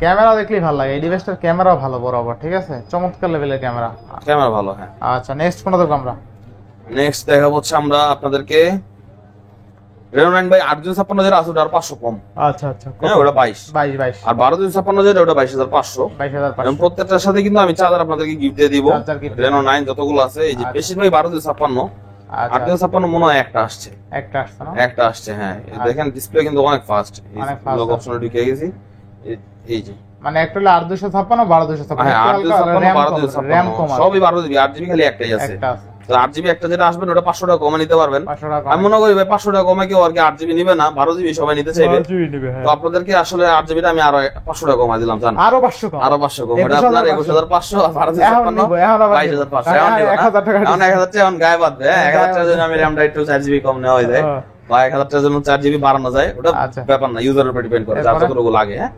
ক্যামেরা দেখলেই ভালো লাগে, এই ডিভাইসটার ক্যামেরা ভালো বরাবর, ঠিক আছে, চমৎকার লেভেলের ক্যামেরা। ক্যামেরা ভালো। হ্যাঁ আচ্ছা নেক্সট কোনটা দেখব আমরা? নেক্সট দেখাবো হচ্ছে আমরা আপনাদেরকে Reno 9 ভাই 856 যেটা আছে ওটা আর 500 কম। আচ্ছা আচ্ছা হ্যাঁ ওটা 22 22 আর 12256 যেটা ওটা 22500। 22500 এবং প্রত্যেকটার সাথে কিন্তু আমি চার্জার আপনাদেরকে গিফট দিয়ে দিব। চার্জার gift Reno 9 যতগুলো আছে এই যে আচ্ছা। বেশিরভাগ 12256, আচ্ছা 856 মনে হয় একটা আসছে, একটা আসছে না? একটা আসছে। হ্যাঁ এই দেখেন ডিসপ্লে কিন্তু অনেক ফাস্ট, অনেক fast লক অপশনে ঢুকে গেছি। এই যে মানে একটা হলো 8256 12256। হ্যাঁ 856 র‍্যাম কম 1256 সবই 12 জিবি, 8 জিবি খালি একটাই আছে। একটা আছে তো 8 জিবি একটা যেটা আসবে ওটা 500 টাকা কমে নিতে পারবেন। 500 টাকা আমি মনে করি ভাই 500 টাকা কমে কেউ আর কি 8 জিবি নিবে না, 12 জিবি সবাই নিতে চাইবে। তো আপনাদেরকে আসলে 8 জিবিটা আমি আরো 500 টাকা কমাই দিলাম জান, আরো 500 কম, আরো 500 কম। এটা আপনার 21500 আর 12256 22500 এখন নিব না? 1000 টাকা এখন 1000 টাকা এখন গায়ে বাঁধবে। 1000 টাকার জন্য আমি র‍্যামটা একটু 4 জিবি কম নেওয়া হয়ে যায় বা 1000 টাকার জন্য 4 জিবি বাড়ানো যায়, ওটা আচ্ছা। ব্যাপার না, ইউজারের উপর ডিপেন্ড করে যার যতটুকু লাগে। হ্যাঁ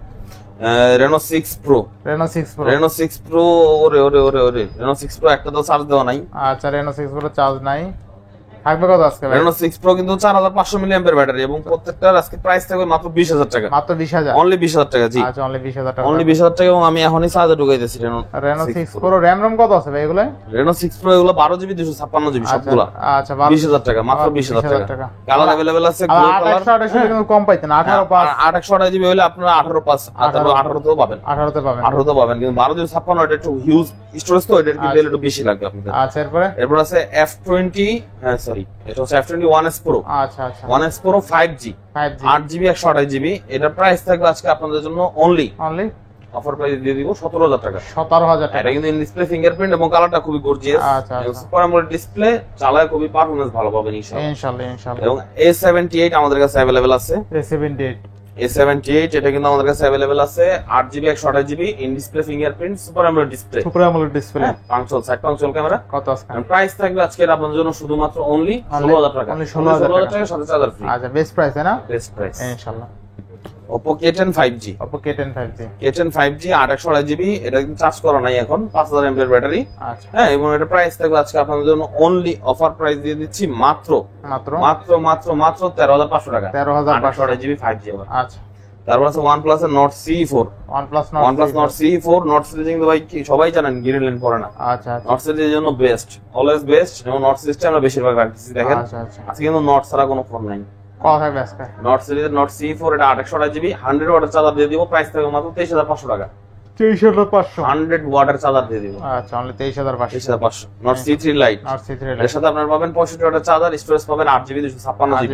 Reno 6 Pro, Reno 6 Pro Reno 6 Pro ওরে ওরে ওরে ওরে Reno 6 Pro একটা তো চার্জ দেওয়া নাই। আচ্ছা Reno 6 Pro চার্জ নাই, থাকবে কত আজকে ভাই? Reno 6 Pro কিন্তু 4500 মিলিঅ্যাম্পিয়ার ব্যাটারি এবং প্রত্যেকটার আজকে প্রাইস থাকবে মাত্র 20000 টাকা, মাত্র 20000, অনলি 20000 টাকা। জি আচ্ছা অনলি 20000 টাকা, অনলি 20000 টাকা। এবং আমি এখনই চার্জে ঢুকাইতেছি Reno 6 Pro RAM ROM কত আছে ভাই এগুলো? Reno 6 Pro এগুলো 12 জিবি 256 জিবি সবগুলা। আচ্ছা 20000 টাকা, মাত্র 20000 টাকা। কালার अवेलेबल আছে গ্লো কালার। 828 কিন্তু কম পাইতেন, 18 828 জিবি হলে আপনারা 18 পাস 18 তো পাবেন, 18 তে পাবেন, 18 তো পাবেন। কিন্তু 1256 এটা একটু হিউজ স্টোরেজ, তো এটা কিন্তু একটু বেশি লাগবে আপনাদের। আচ্ছা এরপর আছে F20, হ্যাঁ সরি এটা হচ্ছে F20 1S Pro। আচ্ছা আচ্ছা 1S Pro 5G 8 GB 128 GB. এটা প্রাইস থাকবে আজকে আপনাদের জন্য অনলি অফার প্রাইস দিয়ে দিব 17000 টাকা। 17000 টাকা। এটা কিন্তু ইন ডিসপ্লে ফিঙ্গারপ্রিন্ট এবং কালারটা খুবই গর্জিয়াস। আচ্ছা সুপার অ্যামোলেড ডিসপ্লে, চালায় খুবই পারফরম্যান্স ভালো পাবেন ইনশাআল্লাহ। ইনশাআল্লাহ। এবং A78 আমাদের কাছে अवेलेबल আছে। A78 এটা কিন্তু আমাদের কাছে अवेलेबल আছে 8 GB 128 GB in display fingerprint super AMOLED display, super AMOLED display, পাঁচশোল সাইড পাঁচশোল ক্যামেরা। কত আজকে প্রাইস থাকবে আজকে আপনাদের জন্য শুধুমাত্র অনলি 16000 টাকা, অনলি 16000 টাকা সাথে চার্জার ফ্রি। আচ্ছা বেস্ট প্রাইস তাই না? বেস্ট প্রাইস ইনশাআল্লাহ। Oppo K10 5G, Oppo K10 5G, K10 5G 828 GB. এটা কিন্তু চার্জ করা নাই এখন, 5000 এমএএইচ ব্যাটারি। আচ্ছা হ্যাঁ এবং এটা প্রাইস থাকবে আজকে আপনাদের জন্য অনলি অফার প্রাইস দিয়ে দিচ্ছি মাত্র মাত্র মাত্র মাত্র মাত্র 13500 টাকা, 13500 জিবি 5G আবার। আচ্ছা তারপর আছে OnePlus এর Nord CE4, OnePlus Nord CE4 Nord series কিন্তু ভাই কি সবাই জানেন গ্রিন লাইন পড়ে না। আচ্ছা Nord সিরিজের জন্য বেস্ট, অলওয়েজ বেস্ট। এবং Nord সিরিজটা আমরা বেশিরভাগ রাখতেছি দেখেন। আচ্ছা আচ্ছা আজকে কিন্তু Nord ছাড়া কোনো ফোন নাই। কত থাকবে আজকে? Nord সিরিজের Nord CE4 এটা 828 জিবি 100 ওয়াটের চার্জার দিয়ে দিব, প্রাইস থাকবে মাত্র 23500 টাকা। 23,500 100 ওয়াটের চার্জার দিয়ে দিব। আচ্ছা only 23,500 23,500 not C3 light. R C3 এর সাথে আপনারা পাবেন 65 ওয়াটের চার্জার, স্টোরেজ পাবেন 8GB 256GB,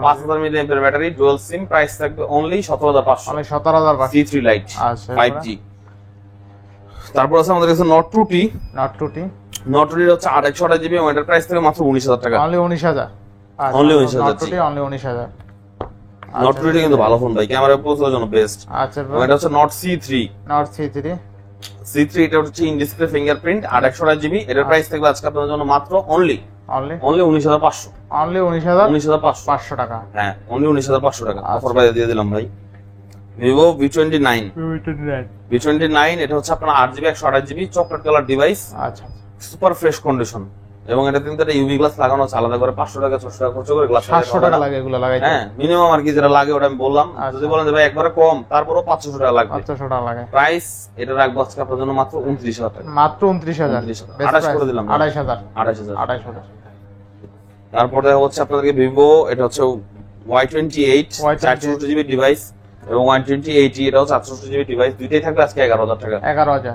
5000 mAh এর ব্যাটারি, ডুয়াল সিম, প্রাইস থাকবে অনলি 17,500 অনলি 17,500 C3 লাইট আচ্ছা 5G। তারপর আছে আমাদের কাছে Note 2T। Note 2T Note 2T হচ্ছে 828GB এবং এটার প্রাইস থাকবে মাত্র 19,000 টাকা। অনলি 19,000 আচ্ছা Only 19,000 Note 2T only 19,000 Note 2T কিন্তু ভালো ফোন ভাই, ক্যামেরা প্রসেসরের জন্য বেস্ট। আচ্ছা এটা হচ্ছে Note C3। Note C3 এটা হচ্ছে ইন ডিসপ্লে ফিঙ্গারপ্রিন্ট 828GB, এটার প্রাইস থাকবে আজকে আপনাদের জন্য মাত্র অনলি অনলি 19,500 অনলি 19,500 19,500 টাকা। হ্যাঁ অনলি 19,500 টাকা অফার প্রাইসে দিয়ে দিলাম ভাই। Vivo V29 এটা হচ্ছে আপনার 8GB 128GB chocolate colour device, আচ্ছা সুপার ফ্রেশ কন্ডিশন এবং এটা কিন্তু একটা ইউভি গ্লাস লাগানো আছে, আলাদা করে 500 টাকা 600 টাকা খরচ করে গ্লাস 700 টাকা লাগে এগুলো লাগাইতে। হ্যাঁ মিনিমাম আর কি যেটা লাগে ওটা আমি বললাম। যদি বলেন যে ভাই একবারে কম তারপরও 500 টাকা লাগবে, 500 টাকা লাগে। প্রাইস এটা রাখবো আজকে আপনাদের জন্য মাত্র 29,000 টাকা। মাত্র 29,000 28 করে দিলাম 28,000 তারপর দেখা হচ্ছে আপনাদেরকে ভিভো, এটা হচ্ছে Y28 464GB ডিভাইস এবং Y2080 এটা হচ্ছে 464GB ডিভাইস, দুইটাই থাকবে আজকে 11,000 টাকা।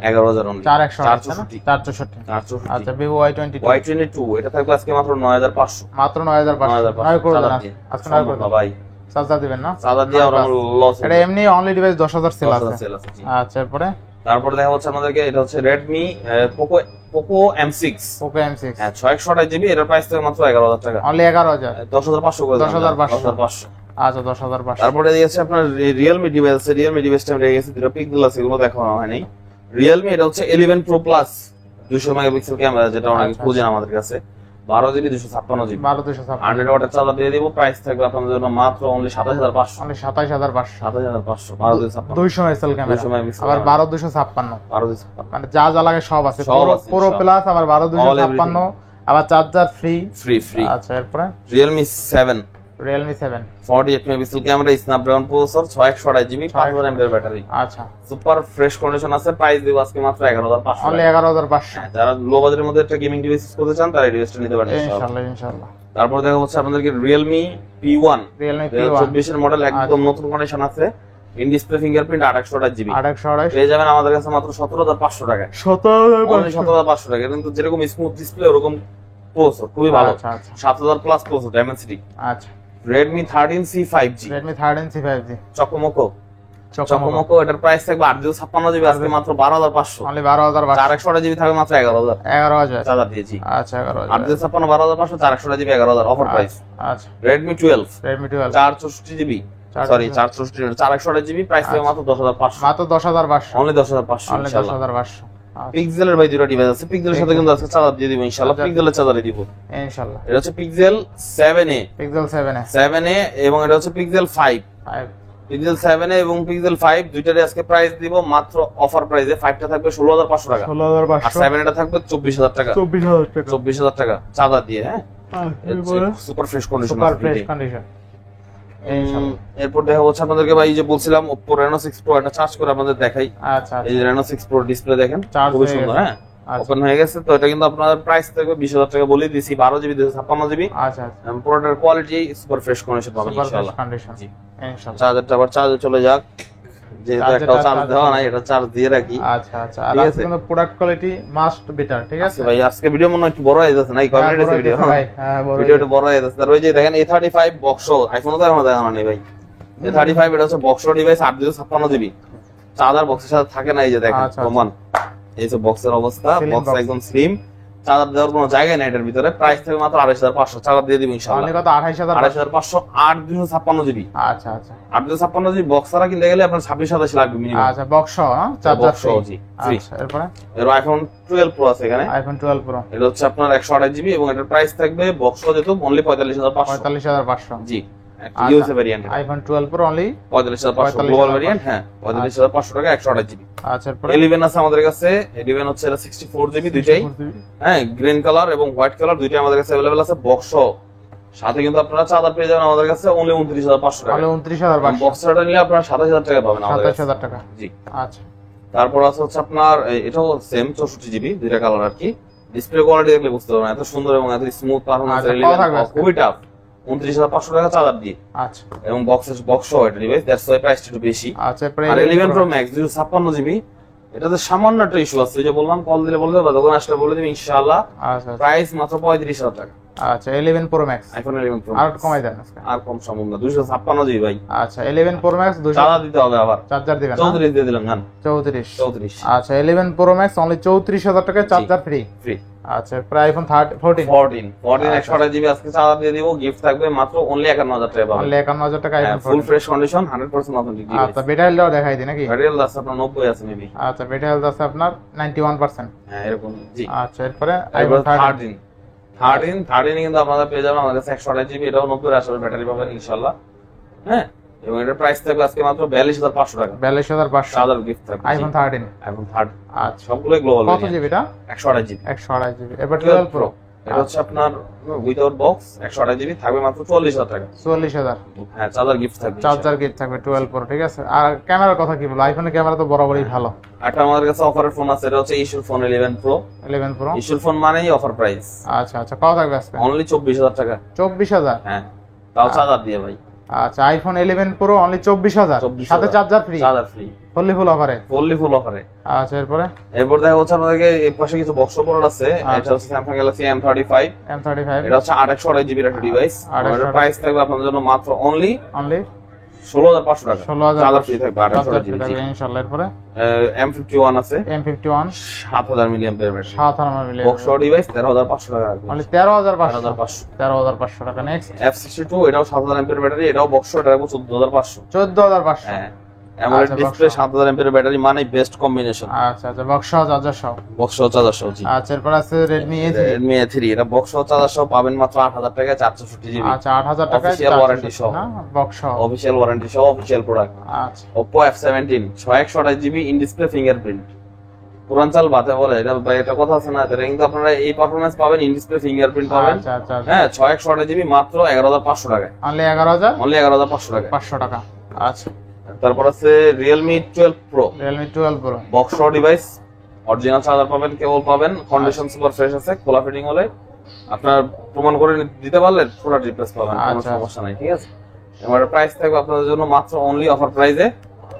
11,000 অনলি 464 আচ্ছা Vivo Y22 এটা থাকবে আজকে মাত্র 9,500 মাত্র 9,500 9 করে দেন আজকে 9 করে দেন ভাই। চার্জার দিবেন না? চার্জার দিয়ে আমরা লস, এটা এমনি অনলি ডিভাইস 10,000 সেল আছে। আচ্ছা তারপরে দেখা হচ্ছে আমাদেরকে এটা হচ্ছে Redmi Poco M6 হ্যাঁ 628GB, এটার প্রাইস থাকবে মাত্র 11,000 টাকা। অনলি 11,000 10,500 করে দেন 10,500 আচ্ছা 10,500। তারপরে দিয়েছে আপনার Realme ডিভাইস আছে, Realme ডিভাইসটা রেখে গেছে, দুটো পিক্সেল আছে, এগুলো দেখানো হয়নি। Realme এটা হচ্ছে 11 Pro Plus 200 মেগাপিক্সেল ক্যামেরা, যেটা অনেকে খুঁজেন আমাদের কাছে, 12GB 256GB 100 ওয়াটের চার্জার দিয়ে দিব, প্রাইস থাকবে আপনাদের জন্য মাত্র অনলি 27,500 অনলি 27,500 27,500 1256 200 মেগাপিক্সেল ক্যামেরা, আবার 12,256 মানে যা যা লাগে সব আছে, পুরো প্লাস আবার 12,256 আবার চার্জার ফ্রি। আচ্ছা এরপরে Realme 7 48 megapixel camera, Snapdragon processor, 628GB 5000 mAh battery, আচ্ছা সুপার ফ্রেশ কন্ডিশন আছে, প্রাইস দিব আজকে মাত্র 11,500 অনলি 11,500। যারা লো বাজেটের মধ্যে একটা গেমিং ডিভাইস করতে চান তারা এই ডিভাইসটা নিতে পারেন ইনশাআল্লাহ। তারপর দেখা হচ্ছে আপনাদেরকে Realme P1 24 এর মডেল, একদম নতুন কন্ডিশন আছে, ইন ডিসপ্লে ফিঙ্গারপ্রিন্ট 828GB পেয়ে যাবেন আমাদের কাছে মাত্র 17,500 টাকায়। 17,500 টাকা, কিন্তু যেরকম স্মুথ ডিসপ্লে ওরকম প্রসেসর খুবই ভালো, 7,000 প্লাস প্রসেসর Dimensity। আচ্ছা Redmi 13C 5G চকমকো, এটার প্রাইস থাকবে 856GB আজকে মাত্র 12,500 অনলি 12,500 428GB থাকবে মাত্র 11,000 চার্জার দিয়েছি। আচ্ছা 11,000 856 12,500 428GB 11,000 অফার প্রাইস। আচ্ছা Redmi 12 464GB sorry 428GB price থাকবে মাত্র 10,500 অনলি 10,500 ইনশাআল্লাহ। পিক্সেলের ভাই দুটো ডিভাইস আছে, পিক্সেলের সাথে কিন্তু আজকে চার্জার দিয়ে দিব ইনশাআল্লাহ, পিক্সেলের চার্জারই দিব ইনশাআল্লাহ। এটা হচ্ছে Pixel 7a এবং এটা হচ্ছে Pixel 5 Pixel 7a এবং Pixel 5 দুইটারই আজকে প্রাইস দিব মাত্র অফার প্রাইসে। 5টা থাকবে 16,500 টাকা, 16,500 আর 7 এটা থাকবে 24,000 টাকা 24,000 টাকা চার্জার দিয়ে। হ্যাঁ সুপার ফ্রেশ কন্ডিশন এরপর দেখা হচ্ছে আপনাদেরকে ভাই যে বলছিলাম Oppo Reno 6 Pro, এটা চার্জ করে আপনাদের দেখাই। আচ্ছা এই যে Reno 6 Pro ডিসপ্লে দেখেন খুব সুন্দর, হ্যাঁ ওপেন হয়ে গেছে। তো এটা কিন্তু আপনাদের প্রাইস থাকবে 20,000 টাকা বলে দিয়েছি, 12GB 256GB। আচ্ছা প্রোডাক্টের কোয়ালিটি সুপার ফ্রেশ কন্ডিশন পাবেন ইনশাআল্লাহ। চার্জারটা আবার চার্জে চলে যাক, যেহেতু একটা চার্জ দেওয়া নাই, এটা চার্জ দিয়ে রাখি। আচ্ছা আর আজকে কিন্তু প্রোডাক্ট কোয়ালিটি মাস্ট বেটার, ঠিক আছে ভাই। আজকে ভিডিও মনে একটু বড় হয়ে যাচ্ছে না, এই কমেন্ট এসে ভিডিও ভিডিওটা বড় হয়ে যাচ্ছে। আর ওই যে দেখেন A35 বক্স, আইফোনও তো এখনো দেখানো নেই ভাই। A35 এটা হচ্ছে বক্স ডিভাইস 856GB, চার্জার বক্সের সাথে থাকে না, এই যে দেখেন প্রমাণ, এই যে বক্সের অবস্থা, বক্স একদম স্লিম, চার্জার দেওয়ার কোনো জায়গা নেই এটার ভিতরে। প্রাইস থাকবে মাত্র 28,500 চার্জার দিয়ে দিব ইনশাআল্লাহ। অনলি কত 28,500 8,256GB। আচ্ছা 8,256GB বক্স ছাড়া কিনতে গেলে আপনার 26,000 লাগবে মিনিমাম। আচ্ছা বক্স চার্জার ফ্রি। আচ্ছা এর iPhone 12 Pro আছে এখানে, iPhone 12 Pro এটা হচ্ছে আপনার 128GB এবং এটার প্রাইস থাকবে বক্স যেহেতু অনলি 45,500 জি। USA variant iPhone 12 Pro only 45,500 global variant, হ্যাঁ 45,500 টাকা 128GB। আচ্ছা এরপর 11 আছে আমাদের কাছে, 11 হচ্ছে এটা 64GB দুইটাই, হ্যাঁ গ্রিন কালার এবং হোয়াইট কালার দুইটাই আমাদের কাছে अवेलेबल আছে বক্স সাথে। কিন্তু আপনারা চার্জার পেয়ে যাবেন আমাদের কাছে অনলি 29,500 টাকা, 29,500 বক্সটা নিলে আপনারা 27,000 টাকা পাবেন আমাদের কাছে 27,000 টাকা জি। আচ্ছা তারপর আছে হচ্ছে আপনার এটাও সেম 64GB দুইটা কালার আর কি। ডিসপ্লে কোয়ালিটি দেখলে বুঝতে পারবেন এত সুন্দর এবং এত স্মুথ পারফরম্যান্স, খুবই টাফ। 29,500 টাকা চার্জার দিয়ে, আচ্ছা এবং বক্স এটা ডিভাইস, দ্যাটস ওয়াই প্রাইসটা একটু বেশি। আচ্ছা আর 11 Pro Max 256GB এটাতে সামান্য একটা ইস্যু আছে, যে বললাম কল দিলে বলতে হবে, দোকান আসলে বলে দিবি ইনশাআল্লাহ। আচ্ছা প্রাইস মাত্র 35,000 টাকা। আচ্ছা 11 প্রো ম্যাক্স, আইফোন 11 প্রো আর একটু কমাই দেন আজকে। আর কম সম্ভব না, 256 জিবি ভাই। আচ্ছা 11 প্রো ম্যাক্স 200 চার্জার দিতে হবে আবার, চার্জার দিবেন না? 34 দিয়ে দিলাম জান, 34। আচ্ছা 11 প্রো ম্যাক্স অনলি 34,000 টাকায় চার্জার ফ্রি। ফ্রি। আচ্ছা প্রায় আইফোন 14 128 জিবি আজকে চার্জার দিয়ে দিব, গিফট থাকবে মাত্র অনলি 51,000 টাকা পাবেন। অনলি 51,000 টাকা iPhone full fresh condition, 100% authentic. আচ্ছা বেটা হেলথটাও দেখাই দিই নাকি? ভ্যারিয়েল আছে আপনার 90 আছে মেবি। আচ্ছা বেটা হেলথ আছে আপনার 91%। হ্যাঁ এরকম, জি। আচ্ছা এরপরে আইফোন আইফোন 13 কিন্তু আপনারা পেয়ে যাবেন আমাদের কাছে 128 জিবি, এটাও 90 আসলে ব্যাটারি পাবেন ইনশাআল্লাহ। হ্যাঁ, এবং এটার প্রাইস থাকবে আজকে মাত্র 42,500 টাকা। 42,500 চার্জার গিফট থাকবে আইফোন 13। আইফোন 13। আচ্ছা সবগুলো গ্লোবাল। কত জিবি এটা? 128 জিবি। 128 জিবি। এবার 12 প্রো, এটা হচ্ছে আপনার উইদাউট বক্স 128 জিবি, থাকবে মাত্র 40,000 টাকা। 44,000। হ্যাঁ, চার্জার গিফট থাকবে। চার্জার গিফট থাকবে 12 প্রো, ঠিক আছে। আর ক্যামেরার কথা কি বলবো? আইফোনের ক্যামেরা তো বরাবরই ভালো। একটা আমাদের কাছে অফারের ফোন আছে, এটা হচ্ছে ইস্যুর ফোন 11 প্রো। 11 প্রো ইস্যুর ফোন মানেই অফার প্রাইস। আচ্ছা আচ্ছা কত থাকবে আজকে? অনলি 24,000 টাকা। 24,000? হ্যাঁ, তাও চার্জার দিয়ে ভাই। আচ্ছা আইফোন 11 প্রো অনলি 24,000, সাথে charger free. Charger free, fully full অফারে। ফুল অফারে। আচ্ছা এরপরে এরপর দেখা হচ্ছে আপনাদেরকে এই পাশে কিছু বক্স প্রোডাক্ট আছে। এটা হচ্ছে Samsung Galaxy M35। এটা হচ্ছে 828 জিবি একটা ডিভাইস। এটার প্রাইস থাকবে আপনাদের জন্য মাত্র অনলি 16,500 টাকা। 16,000 চার্জার ফ্রি থাকবে 828 জিবি ইনশাআল্লাহ। এরপরে M51 আছে, M51 7000 milliampere battery. 7000 milli box device 13,500 টাকা। অনলি 13,500। 13,500 টাকা। নেক্সট F62, এটাও 7000 মিলিঅ্যাম্পিয়ার ব্যাটারি, এটাও বক্স এটা রাখবো 14,500। 14,500। হ্যাঁ, অ্যামোলেড ডিসপ্লে 7000 মিলিঅ্যাম্পিয়ার ব্যাটারি মানে বেস্ট কম্বিনেশন। আচ্ছা আচ্ছা বক্স সহ চার্জার সহ। বক্স সহ চার্জার সহ, জি। আচ্ছা এরপর আছে Redmi A3। Redmi A3, এটা বক্স সহ চার্জার সহ পাবেন মাত্র 8,000 টাকায় 464 জিবি। আচ্ছা 8,000 টাকায় অফিশিয়াল ওয়ারেন্টি সহ, না বক্স সহ? অফিশিয়াল ওয়ারেন্টি সহ, অফিশিয়াল প্রোডাক্ট। আচ্ছা Oppo F17 128 GB in display fingerprint. পুরানচাল বাতে বলে এটা, এটা কথা আছে না, এটা কিন্তু আপনারা এই পারফরম্যান্স পাবেন, ইন ডিসপ্লে ফিঙ্গারপ্রিন্ট পাবেন। আচ্ছা আচ্ছা হ্যাঁ, 128 জিবি মাত্র 11,500 টাকায়। অনলি 11,000, অনলি 11,500 টাকা। 500 টাকা। আচ্ছা তারপর আছে Realme 12 Pro। Realme 12 Pro box সহ ডিভাইস, অরিজিনাল চার্জার পাবেন, কেবল পাবেন, কন্ডিশন সুপার ফ্রেশ আছে, খোলা ফিটিং হলে আপনার প্রমাণ করে দিতে পারলে পুরো রিপ্লেস পাবেন, কোনো আচ্ছা। সমস্যা নাই, ঠিক আছে। এবার প্রাইস থাকবে আপনাদের জন্য মাত্র অনলি অফার প্রাইসে।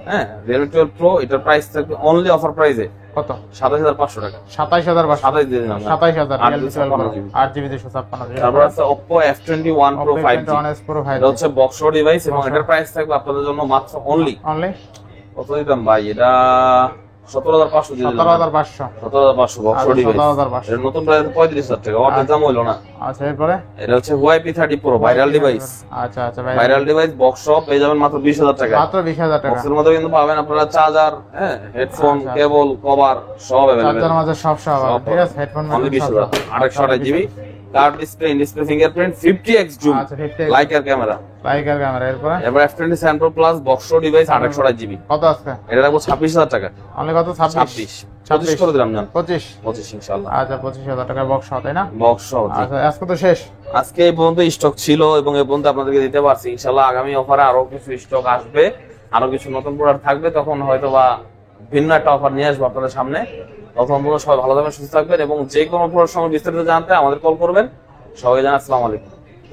হ্যাঁ, Realme 12 Pro এটার প্রাইস থাকবে অনলি অফার প্রাইসে কত? 27,500 টাকা। 27,500। 27 দিয়ে দিলাম। 27,000 Realme 12 Pro 8GB 8GB 256GB। তারপর আছে Oppo F21 Pro 5G। Pro 5G এটা হচ্ছে বক্স সহ ডিভাইস এবং এটার প্রাইস থাকবে আপনাদের জন্য মাত্র অনলি কত দিতাম ভাই, এটা 17,500 দিয়ে দিলাম। 17,500। 17,500 বক্স সহ ডিভাইস। 17,500। এর নতুন প্রাইস 35,000 টাকা, অর্ধেক দাম হইলো না। আচ্ছা এরপরে এটা হচ্ছে Huawei P30 Pro viral device. আচ্ছা আচ্ছা ভাইরাল ডিভাইস বক্স সহ পেয়ে যাবেন মাত্র 20,000 টাকা। মাত্র 20,000 টাকা। বক্সের মধ্যে কিন্তু পাবেন আপনারা চার্জার, হ্যাঁ, হেডফোন, আচ্ছা। কেবল, কভার সব अवेलेबल। চার্জার মাঝে সব পাবেন, ঠিক আছে। Headphone only 20,000। 828 GB card display, in display fingerprint, 50x zoom, আচ্ছা 50 লাইকার ক্যামেরা। Liker camera. এরপরে এবার F27 Pro Plus বক্স সহ ডিভাইস 828 জিবি। কত আছে? এটা রাখবো 26,000 টাকা। অনলি কত? 26 করে দিলাম জান। 25 ইনশাআল্লাহ। আচ্ছা 25,000 টাকা বক্স সহ, তাই না? বক্স সহ, জি। আচ্ছা আজকে তো শেষ। আজকে এই পর্যন্ত স্টক ছিল এবং এই পর্যন্ত আপনাদেরকে দিতে পারছি। ইনশাআল্লাহ আগামী অফারে আরো কিছু স্টক আসবে, আরো কিছু নতুন প্রোডাক্ট থাকবে, তখন হয়তোবা ভিন্ন একটা অফার নিয়ে আসবো আপনাদের সামনে। তখন সবাই ভালো থাকবেন, সুস্থ থাকবেন এবং যে কোনো প্রোডাক্ট সম্পর্কে বিস্তারিত জানতে আমাদের কল করবেন। সবাই জানান আসসালামু আলাইকুম।